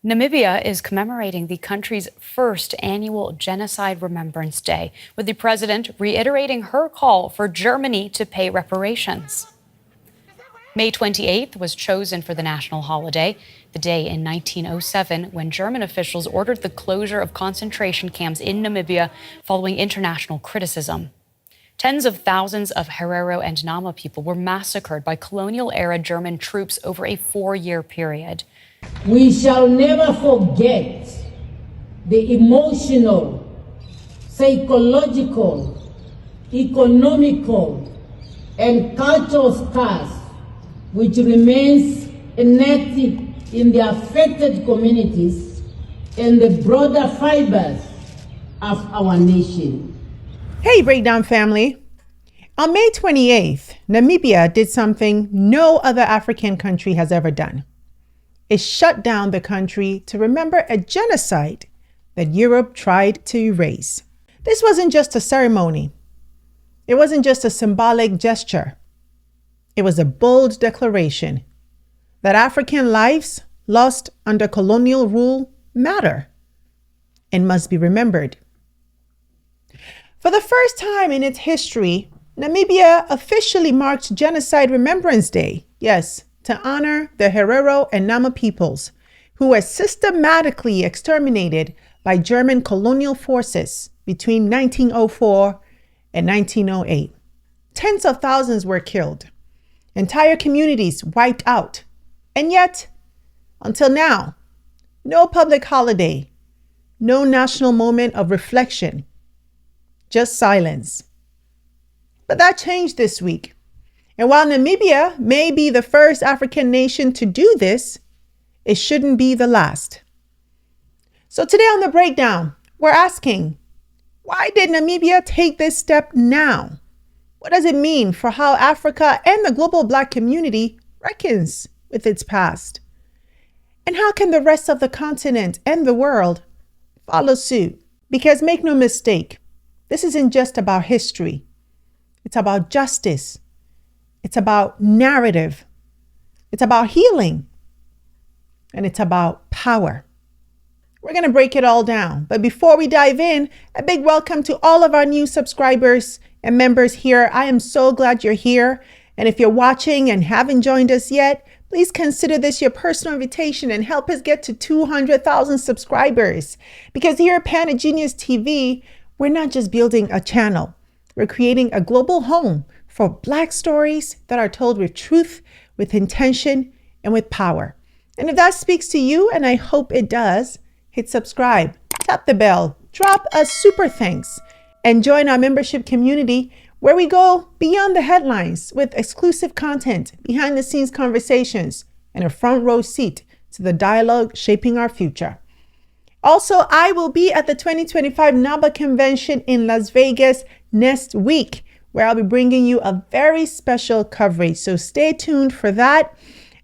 Namibia is commemorating the country's first annual Genocide Remembrance Day, with the president reiterating her call for Germany to pay reparations. May 28th was chosen for the national holiday, the day in 1907 when German officials ordered the closure of concentration camps in Namibia following international criticism. Tens of thousands of Herero and Nama people were massacred by colonial-era German troops over a 4-year period. We shall never forget the emotional, psychological, economical, and cultural scars which remains enacted in the affected communities and the broader fibers of our nation. Hey, Breakdown family. On May 28th, Namibia did something no other African country has ever done. It shut down the country to remember a genocide that Europe tried to erase. This wasn't just a ceremony. It wasn't just a symbolic gesture. It was a bold declaration that African lives lost under colonial rule matter and must be remembered. For the first time in its history, Namibia officially marked Genocide Remembrance Day. Yes, to honor the Herero and Nama peoples who were systematically exterminated by German colonial forces between 1904 and 1908. Tens of thousands were killed, entire communities wiped out, and yet, until now, no public holiday, no national moment of reflection, just silence. But that changed this week. And while Namibia may be the first African nation to do this, it shouldn't be the last. So today on The Breakdown, we're asking, why did Namibia take this step now? What does it mean for how Africa and the global Black community reckons with its past? And how can the rest of the continent and the world follow suit? Because make no mistake, this isn't just about history. It's about justice. It's about narrative. It's about healing. And it's about power. We're going to break it all down. But before we dive in, a big welcome to all of our new subscribers and members here. I am so glad you're here. And if you're watching and haven't joined us yet, please consider this your personal invitation and help us get to 200,000 subscribers. Because here at Planet Genius TV, we're not just building a channel. We're creating a global home for Black stories that are told with truth, with intention, and with power. And if that speaks to you, and I hope it does, hit subscribe, tap the bell, drop a super thanks, and join our membership community where we go beyond the headlines with exclusive content, behind the scenes conversations, and a front row seat to the dialogue shaping our future. Also, I will be at the 2025 NABA convention in Las Vegas next week, where I'll be bringing you a very special coverage. So stay tuned for that.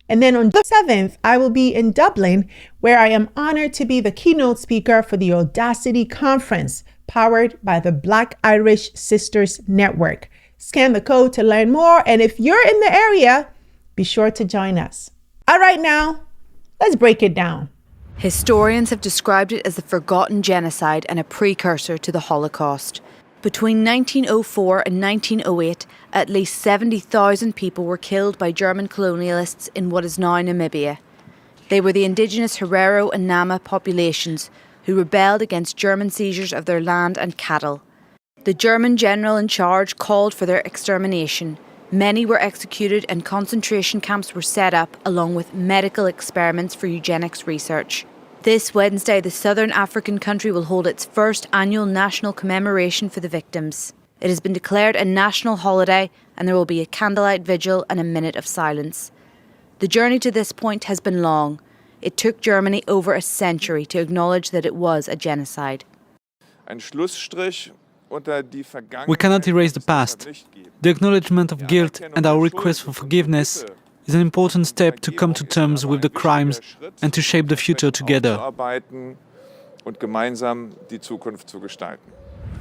And then on the 7th, I will be in Dublin, where I am honored to be the keynote speaker for the Audacity Conference, powered by the Black Irish Sisters Network. Scan the code to learn more. And if you're in the area, be sure to join us. All right, now, let's break it down. Historians have described it as the forgotten genocide and a precursor to the Holocaust. Between 1904 and 1908, at least 70,000 people were killed by German colonialists in what is now Namibia. They were the indigenous Herero and Nama populations who rebelled against German seizures of their land and cattle. The German general in charge called for their extermination. Many were executed and concentration camps were set up along with medical experiments for eugenics research. This Wednesday, the southern African country will hold its first annual national commemoration for the victims. It has been declared a national holiday and there will be a candlelight vigil and a minute of silence. The journey to this point has been long. It took Germany over a century to acknowledge that it was a genocide. We cannot erase the past. The acknowledgement of guilt and our request for forgiveness is an important step to come to terms with the crimes and to shape the future together.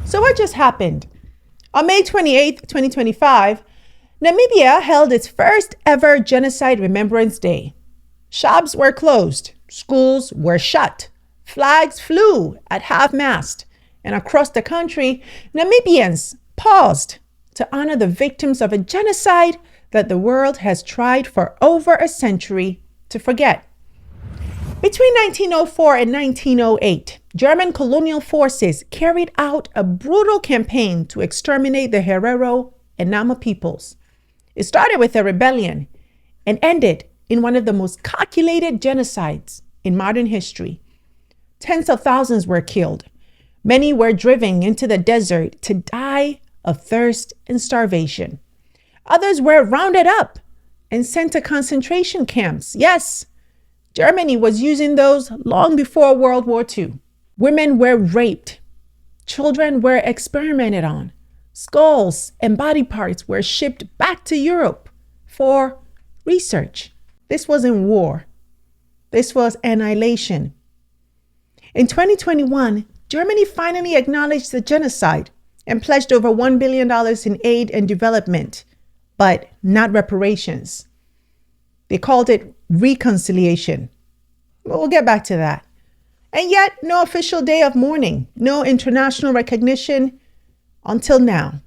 So what just happened? On May 28, 2025, Namibia held its first ever Genocide Remembrance Day. Shops were closed, Schools were shut. Flags flew at half-mast. And across the country, Namibians paused to honor the victims of a genocide that the world has tried for over a century to forget. Between 1904 and 1908, German colonial forces carried out a brutal campaign to exterminate the Herero and Nama peoples. It started with a rebellion and ended in one of the most calculated genocides in modern history. Tens of thousands were killed. Many were driven into the desert to die of thirst and starvation. Others were rounded up and sent to concentration camps. Yes, Germany was using those long before World War II. Women were raped. Children were experimented on. Skulls and body parts were shipped back to Europe for research. This wasn't war. This was annihilation. In 2021, Germany finally acknowledged the genocide and pledged over $1 billion in aid and development, but not reparations. They called it reconciliation. We'll get back to that. And yet, no official day of mourning, no international recognition until now.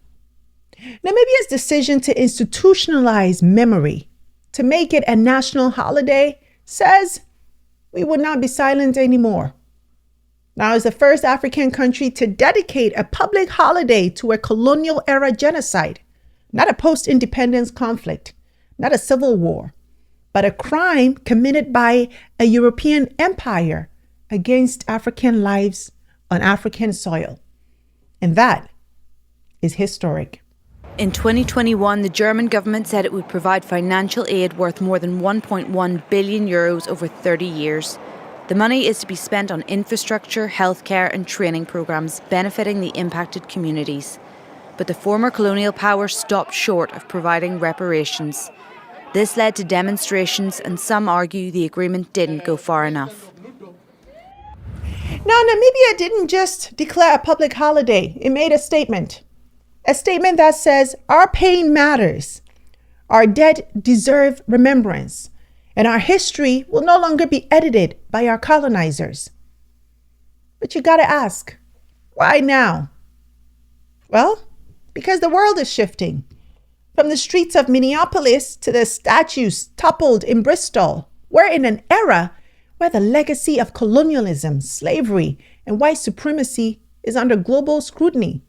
Namibia's decision to institutionalize memory, to make it a national holiday, says we would not be silent anymore. Now, as the first African country to dedicate a public holiday to a colonial-era genocide, not a post-independence conflict, not a civil war, but a crime committed by a European empire against African lives on African soil. And that is historic. In 2021, the German government said it would provide financial aid worth more than 1.1 billion euros over 30 years. The money is to be spent on infrastructure, healthcare and training programmes benefiting the impacted communities. But the former colonial power stopped short of providing reparations. This led to demonstrations, and some argue the agreement didn't go far enough. Now, Namibia didn't just declare a public holiday. It made a statement that says our pain matters, our dead deserve remembrance, and our history will no longer be edited by our colonizers. But you gotta ask, why now? Well, because the world is shifting. From the streets of Minneapolis to the statues toppled in Bristol, we're in an era where the legacy of colonialism, slavery, and white supremacy is under global scrutiny.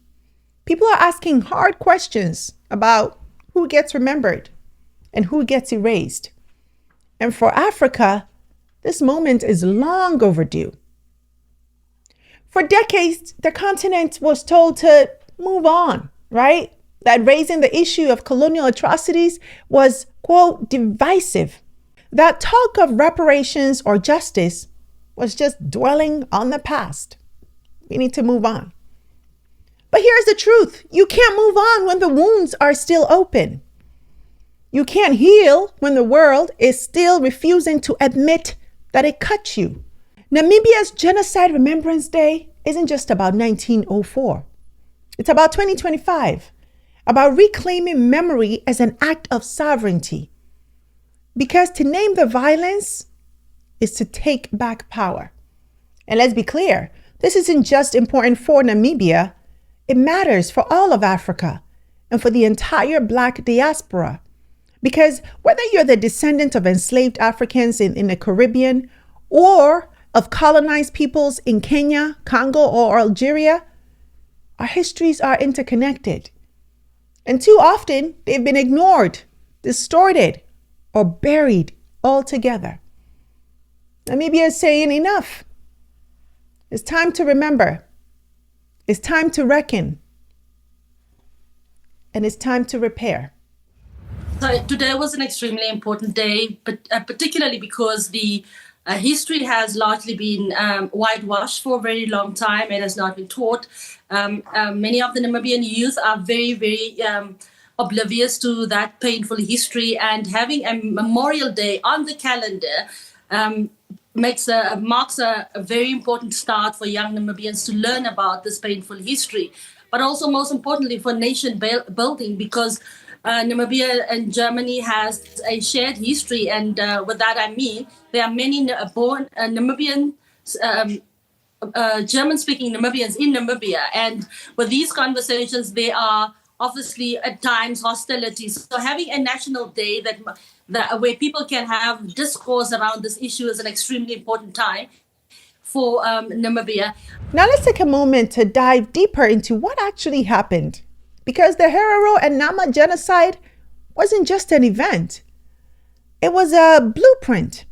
People are asking hard questions about who gets remembered and who gets erased. And for Africa, this moment is long overdue. For decades, the continent was told to move on, right? That raising the issue of colonial atrocities was, quote, divisive. That talk of reparations or justice was just dwelling on the past. We need to move on. But here's the truth. You can't move on when the wounds are still open. You can't heal when the world is still refusing to admit that it cut you. Namibia's Genocide Remembrance Day isn't just about 1904. It's about 2025, about reclaiming memory as an act of sovereignty. Because to name the violence is to take back power. And let's be clear, this isn't just important for Namibia. It matters for all of Africa and for the entire Black diaspora. Because whether you're the descendant of enslaved Africans in the Caribbean or of colonized peoples in Kenya, Congo, or Algeria, our histories are interconnected. And too often, they've been ignored, distorted, or buried altogether. Namibia is saying enough. It's time to remember. It's time to reckon. And it's time to repair. So today was an extremely important day, but particularly because the history has largely been whitewashed for a very long time. It has not been taught. Many of the Namibian youth are very, very oblivious to that painful history, and having a Memorial Day on the calendar marks a very important start for young Namibians to learn about this painful history, but also most importantly for nation building, because Namibia and Germany has a shared history, and with that I mean there are many born Namibian German-speaking Namibians in Namibia, and with these conversations, there are obviously at times hostilities. So having a national day that where people can have discourse around this issue is an extremely important time for Namibia. Now let's take a moment to dive deeper into what actually happened. Because the Herero and Nama genocide wasn't just an event. It was a blueprint.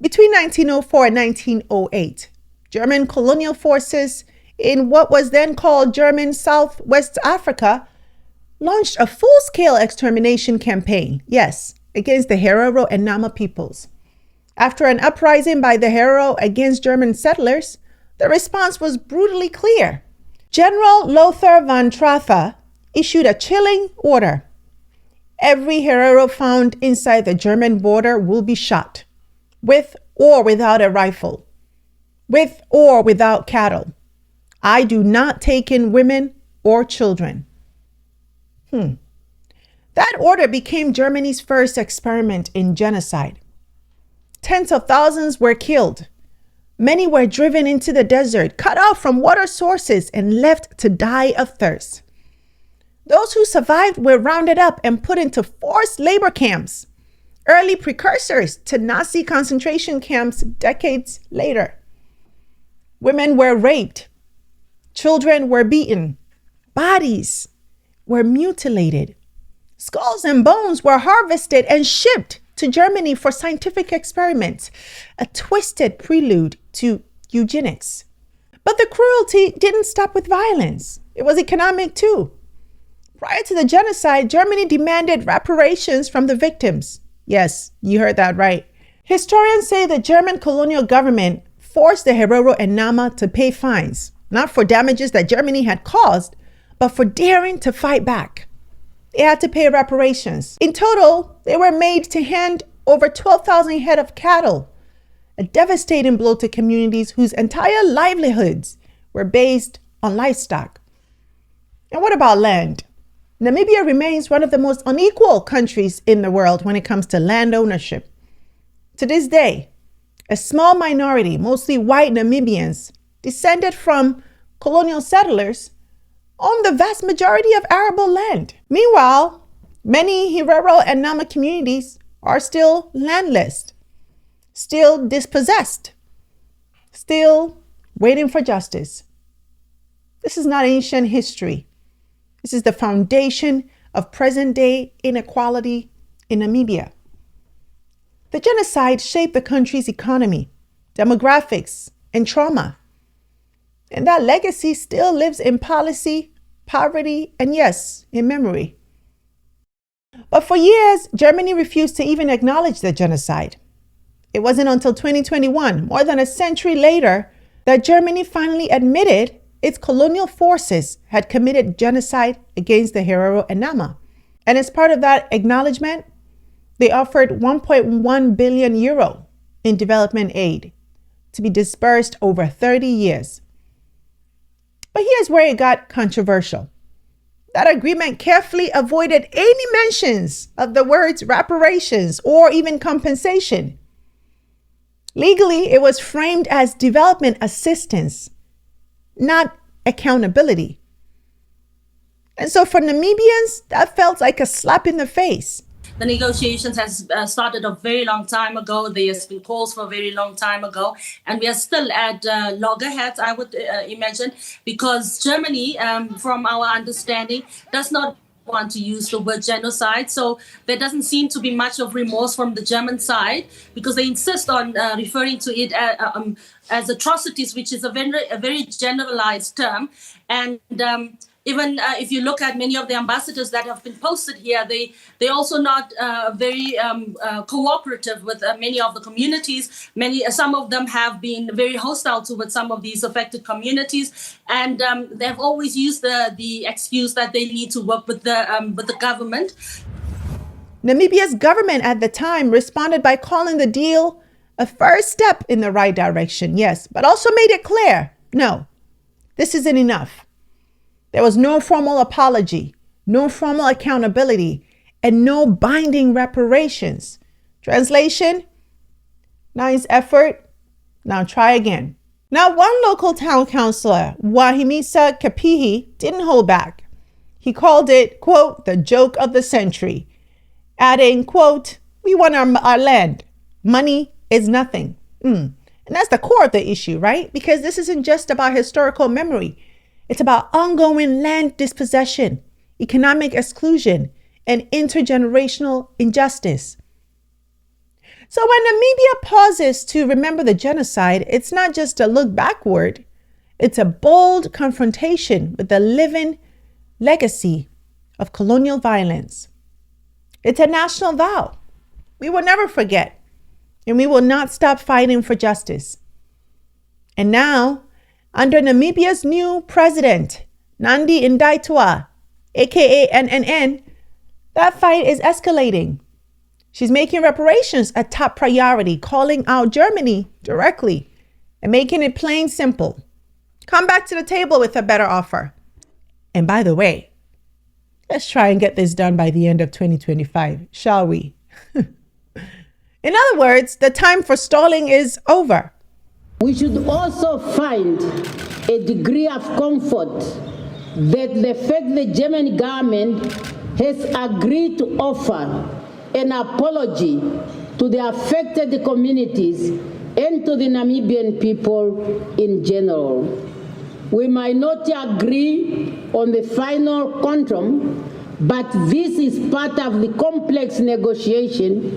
Between 1904 and 1908, German colonial forces in what was then called German Southwest Africa launched a full-scale extermination campaign, yes, against the Herero and Nama peoples. After an uprising by the Herero against German settlers, the response was brutally clear. General Lothar von Trotha issued a chilling order. Every Herero found inside the German border will be shot, with or without a rifle, with or without cattle. I do not take in women or children. That order became Germany's first experiment in genocide. Tens of thousands were killed. Many were driven into the desert, cut off from water sources, and left to die of thirst. Those who survived were rounded up and put into forced labor camps, early precursors to Nazi concentration camps decades later. Women were raped. Children were beaten. Bodies were mutilated. Skulls and bones were harvested and shipped to Germany for scientific experiments, a twisted prelude to eugenics. But the cruelty didn't stop with violence. It was economic too. Prior to the genocide, Germany demanded reparations from the victims. Yes, you heard that right. Historians say the German colonial government forced the Herero and Nama to pay fines, not for damages that Germany had caused, but for daring to fight back. They had to pay reparations. In total, they were made to hand over 12,000 head of cattle, a devastating blow to communities whose entire livelihoods were based on livestock. And what about land? Namibia remains one of the most unequal countries in the world when it comes to land ownership. To this day, a small minority, mostly white Namibians, descended from colonial settlers, own the vast majority of arable land. Meanwhile, many Herero and Nama communities are still landless, still dispossessed, still waiting for justice. This is not ancient history. This is the foundation of present-day inequality in Namibia. The genocide shaped the country's economy, demographics, and trauma. And that legacy still lives in policy, poverty, and yes, in memory. But for years, Germany refused to even acknowledge the genocide. It wasn't until 2021, more than a century later, that Germany finally admitted its colonial forces had committed genocide against the Herero and Nama. And as part of that acknowledgement, they offered 1.1 billion euro in development aid to be dispersed over 30 years. But here's where it got controversial. That agreement carefully avoided any mentions of the words reparations or even compensation. Legally, it was framed as development assistance, not accountability. And so for Namibians, that felt like a slap in the face. The negotiations has started a very long time ago. There's been calls for a very long time ago. And we are still at loggerheads, I would imagine, because Germany, from our understanding, does not want to use the word genocide. So there doesn't seem to be much of remorse from the German side, because they insist on referring to it as atrocities, which is a very generalized term. And even if you look at many of the ambassadors that have been posted here, they're also not very cooperative with many of the communities. Some of them have been very hostile towards some of these affected communities, and they've always used the excuse that they need to work with the government. Namibia's government at the time responded by calling the deal a first step in the right direction, yes, but also made it clear, no, this isn't enough. There was no formal apology, no formal accountability, and no binding reparations. Translation: nice effort, now try again. Now, one local town councillor, Wahimisa Kapihi, didn't hold back. He called it, quote, the joke of the century, adding, quote, we want our land. Money is nothing. And that's the core of the issue, right? Because this isn't just about historical memory. It's about ongoing land dispossession, economic exclusion, and intergenerational injustice. So when Namibia pauses to remember the genocide, it's not just a look backward. It's a bold confrontation with the living legacy of colonial violence. It's a national vow. We will never forget, and we will not stop fighting for justice. And now, under Namibia's new president, Nandi Ndaitwah, aka NNN, that fight is escalating. She's making reparations a top priority, calling out Germany directly and making it plain simple. Come back to the table with a better offer. And by the way, let's try and get this done by the end of 2025, shall we? In other words, the time for stalling is over. We should also find a degree of comfort that the fact the German government has agreed to offer an apology to the affected communities and to the Namibian people in general. We might not agree on the final quantum, but this is part of the complex negotiation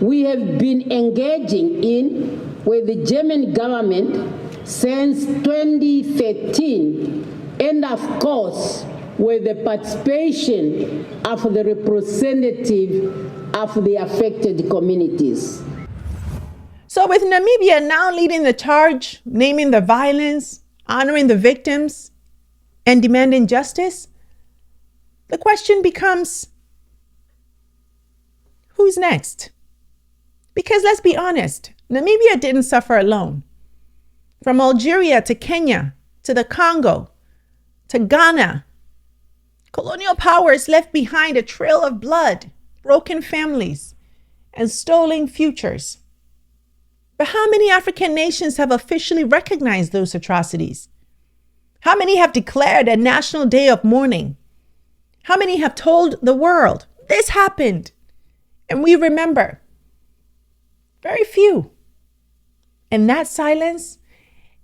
we have been engaging in with the German government since 2013, and of course, with the participation of the representative of the affected communities. So with Namibia now leading the charge, naming the violence, honoring the victims, and demanding justice, the question becomes, who's next? Because let's be honest, Namibia didn't suffer alone. From Algeria to Kenya, to the Congo, to Ghana, colonial powers left behind a trail of blood, broken families, and stolen futures. But how many African nations have officially recognized those atrocities? How many have declared a national day of mourning? How many have told the world, this happened, and we remember? Very few. And that silence,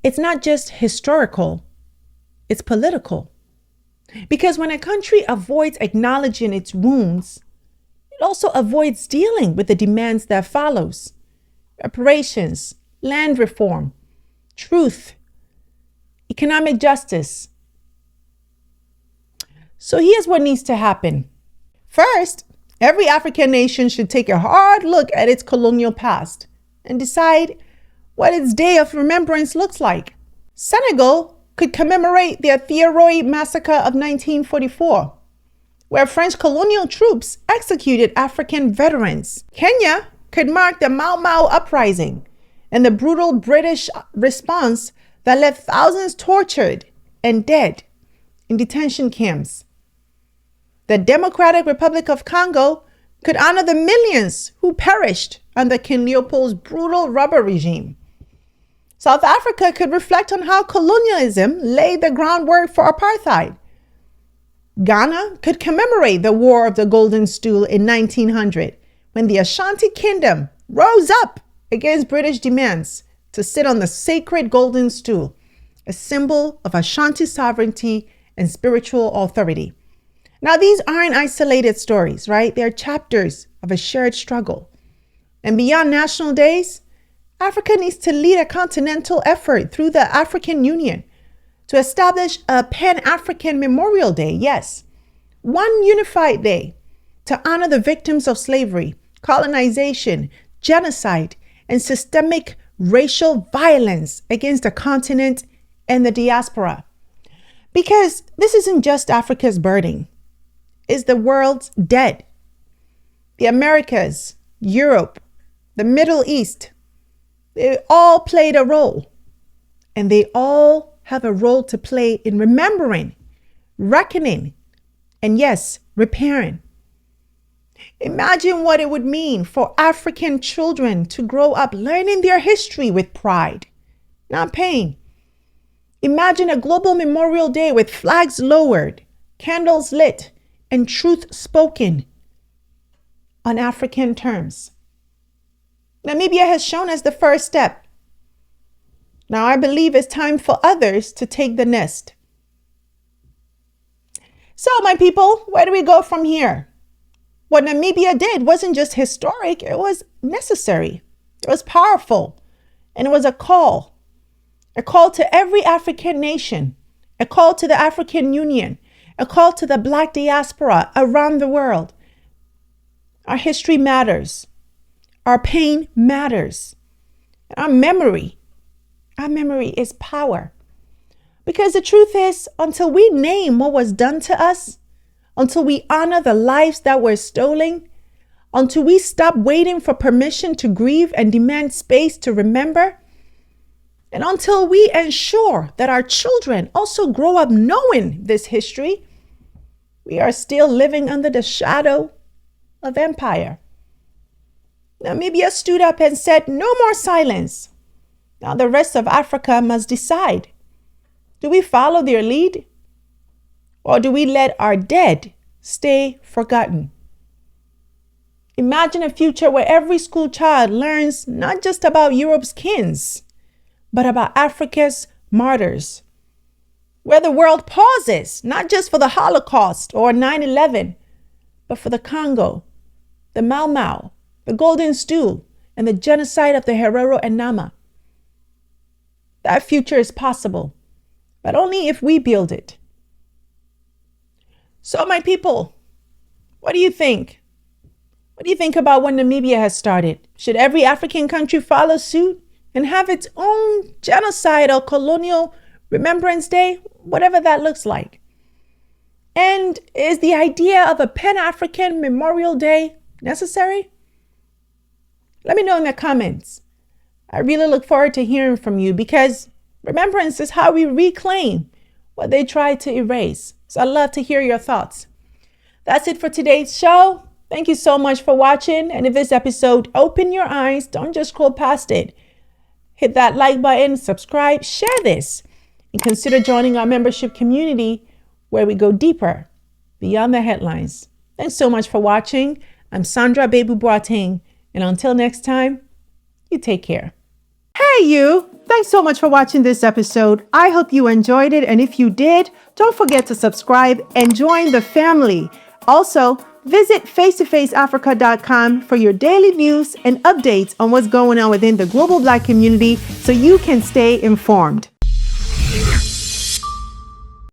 it's not just historical, it's political. Because when a country avoids acknowledging its wounds, it also avoids dealing with the demands that follows. Reparations, land reform, truth, economic justice. So here's what needs to happen. First, every African nation should take a hard look at its colonial past and decide what its day of remembrance looks like. Senegal could commemorate the Thiaroye massacre of 1944, where French colonial troops executed African veterans. Kenya could mark the Mau Mau uprising and the brutal British response that left thousands tortured and dead in detention camps. The Democratic Republic of Congo could honor the millions who perished under King Leopold's brutal rubber regime. South Africa could reflect on how colonialism laid the groundwork for apartheid. Ghana could commemorate the War of the Golden Stool in 1900, when the Ashanti Kingdom rose up against British demands to sit on the sacred Golden Stool, a symbol of Ashanti sovereignty and spiritual authority. Now, these aren't isolated stories, right? They're chapters of a shared struggle. And beyond national days, Africa needs to lead a continental effort through the African Union to establish a Pan-African Memorial Day, yes, one unified day to honor the victims of slavery, colonization, genocide, and systemic racial violence against the continent and the diaspora. Because this isn't just Africa's burden, it's the world's dead. The Americas, Europe, the Middle East, they all played a role, and they all have a role to play in remembering, reckoning, and yes, repairing. Imagine what it would mean for African children to grow up learning their history with pride, not pain. Imagine a global Memorial Day with flags lowered, candles lit, and truth spoken on African terms. Namibia has shown us the first step. Now I believe it's time for others to take the next. So, my people, where do we go from here? What Namibia did wasn't just historic, it was necessary. It was powerful. And it was a call to every African nation, a call to the African Union, a call to the Black diaspora around the world. Our history matters. Our pain matters. And our memory is power. Because the truth is, until we name what was done to us, until we honor the lives that were stolen, until we stop waiting for permission to grieve and demand space to remember, and until we ensure that our children also grow up knowing this history, we are still living under the shadow of empire. Namibia stood up and said, "No more silence." Now the rest of Africa must decide. Do we follow their lead? Or do we let our dead stay forgotten? Imagine a future where every school child learns not just about Europe's kings, but about Africa's martyrs. Where the world pauses, not just for the Holocaust or 9/11, but for the Congo, the Mau Mau, the Golden Stool, and the genocide of the Herero and Nama. That future is possible, but only if we build it. So, my people, what do you think? What do you think about what Namibia has started? Should every African country follow suit and have its own genocide or colonial remembrance day, whatever that looks like? And is the idea of a Pan-African Memorial Day necessary? Let me know in the comments. I really look forward to hearing from you because remembrance is how we reclaim what they tried to erase. So I'd love to hear your thoughts. That's it for today's show. Thank you so much for watching. And if this episode opened your eyes, don't just scroll past it. Hit that like button, subscribe, share this, and consider joining our membership community where we go deeper beyond the headlines. Thanks so much for watching. I'm Sandra Babu-Boateng, and until next time, you take care. Hey you! Thanks so much for watching this episode. I hope you enjoyed it, and if you did, don't forget to subscribe and join the family. Also, visit face2faceafrica.com for your daily news and updates on what's going on within the global Black community so you can stay informed.